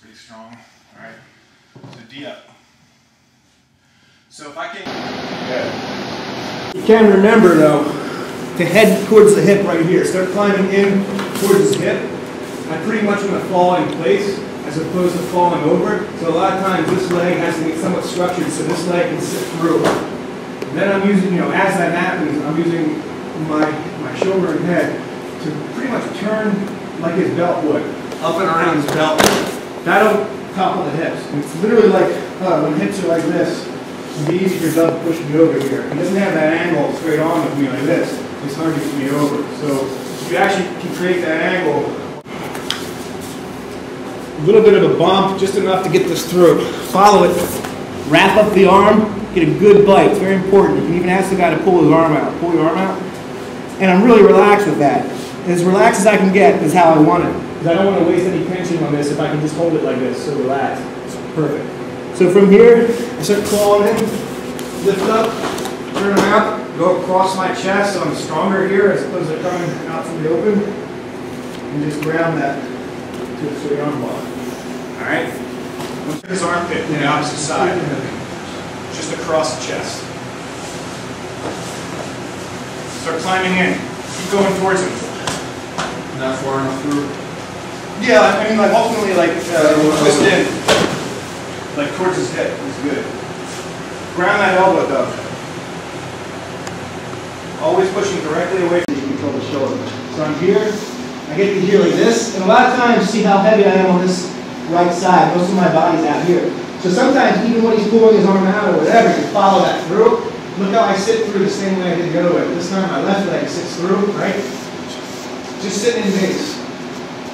pretty strong. All right, so D up. So if I can... You can remember though, to head towards the hip right here. Start climbing in towards his hip. I pretty much want to fall in place as opposed to falling over. So a lot of times this leg has to get somewhat structured so this leg can sit through. And then I'm using, as that happens, I'm using my shoulder and head to pretty much turn like his belt would, up and around his belt. That'll topple the hips. And it's literally like when hips are like this, it'd be easy for Doug to push me over here. He doesn't have that angle straight on with me like this. It's hard to get me over. So if you actually can create that angle, a little bit of a bump, just enough to get this through. Follow it. Wrap up the arm. Get a good bite. It's very important. You can even ask the guy to pull his arm out. Pull your arm out. And I'm really relaxed with that. As relaxed as I can get is how I want it. Because I don't want to waste any tension on this if I can just hold it like this. So relaxed. It's perfect. So from here, I start clawing in, lift up, turn them out, go across my chest so I'm stronger here as opposed to coming out from the open. And just ground that to the straight arm bar. Alright? His armpit to the opposite side. Just across the chest. Start climbing in. Keep going towards him. Not far enough through? Yeah, I mean, like ultimately, like twist in. Like towards his hip is good. Ground that elbow though. Always pushing directly away from you to control the shoulder. So I'm here. I get to here like this, and a lot of times, see how heavy I am on this right side. Most of my body's out here. So sometimes, even when he's pulling his arm out or whatever, you follow that through. Look how I sit through the same way I did the other way. This time my left leg sits through, right? Just sitting in base.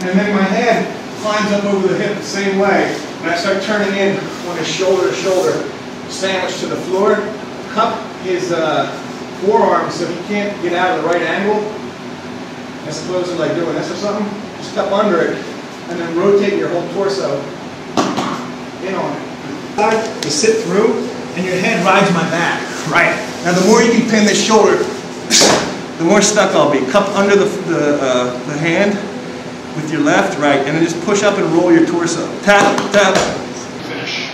And then my head climbs up over the hip the same way. And I start turning in on his shoulder to shoulder, sandwich to the floor. Cup his forearm so he can't get out of the right angle. As opposed to like doing this or something. Just cup under it and then rotate your whole torso in on it. To sit through and your head rides my back. Right. Now the more you can pin this shoulder, the more stuck I'll be. Cup under the hand with your left, right, and then just push up and roll your torso. Tap, tap. Finish.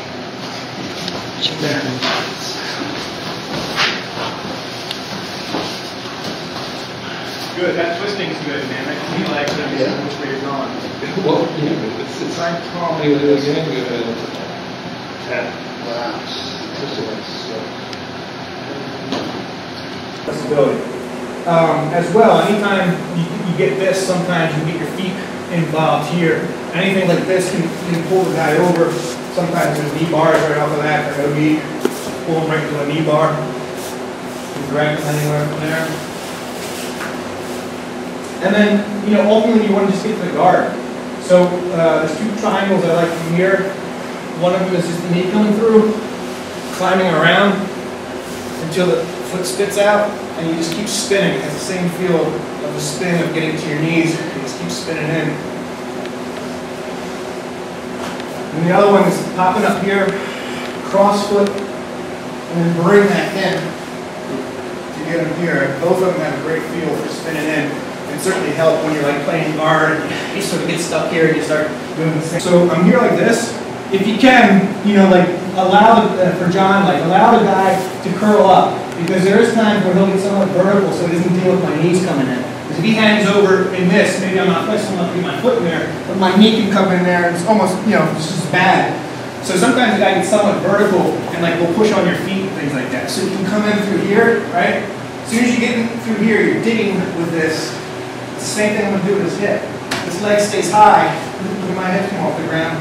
There. Good. That twisting's good, man. That can be like which way you're going. Well, yeah, it's like calming it again. Wow. Flexibility. As well, anytime you get this, sometimes you get your feet involved here. Anything like this can pull the guy over. Sometimes there's knee bars right off of that, or no knee. Pull him right into a knee bar. You can drag him anywhere from there. And then, ultimately you want to just get to the guard. So there's two triangles I like from here. One of them is just the knee coming through, climbing around until the foot spits out, and you just keep spinning. It has the same feel of the spin of getting to your knees. You just keep spinning in. And the other one is popping up here, cross foot, and then bring that in to get them here. Both of them have a great feel for spinning in. It certainly help when you're like playing guard. You sort of get stuck here and you start doing the same. So I'm here like this. If you can, like allow for John, like allow the guy to curl up, because there is times where he'll get somewhat vertical, so he doesn't deal with my knees coming in. Because if he hangs over in this, maybe I'm not flexible enough to get my foot in there, but my knee can come in there, and it's almost, it's just bad. So sometimes the guy gets somewhat vertical, and like will push on your feet and things like that. So you can come in through here, right? As soon as you get in through here, you're digging with this. It's the same thing I'm going to do with his hip. This leg stays high. Look at my hips come off the ground.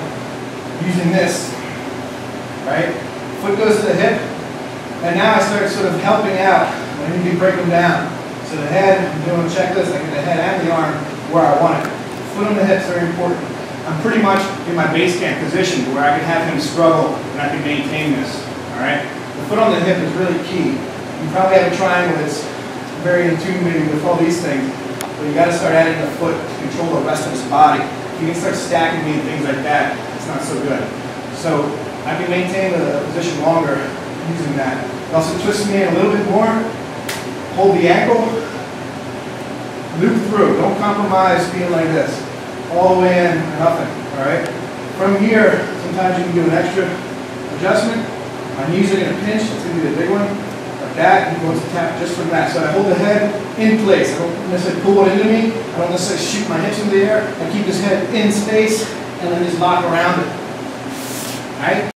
Using this, right? Foot goes to the hip, and now I start sort of helping out. I need to break them down. So the head, I'm doing a checklist, I get the head and the arm where I want it. Foot on the hip is very important. I'm pretty much in my base camp position where I can have him struggle and I can maintain this, all right? The foot on the hip is really key. You probably have a triangle that's very in tune maybe with all these things, but you got to start adding the foot to control the rest of his body. You can start stacking me and things like that. Not so good. So I can maintain the position longer using that. It also twists me in a little bit more. Hold the ankle. Loop through. Don't compromise being like this. All the way in, nothing. Alright? From here, sometimes you can do an extra adjustment. My knees are gonna pinch, that's gonna be the big one. Like that, and going to tap just from that. So I hold the head in place. I don't necessarily pull it into me. I don't necessarily shoot my hips into the air. I keep this head in space and then just lock around it. All right?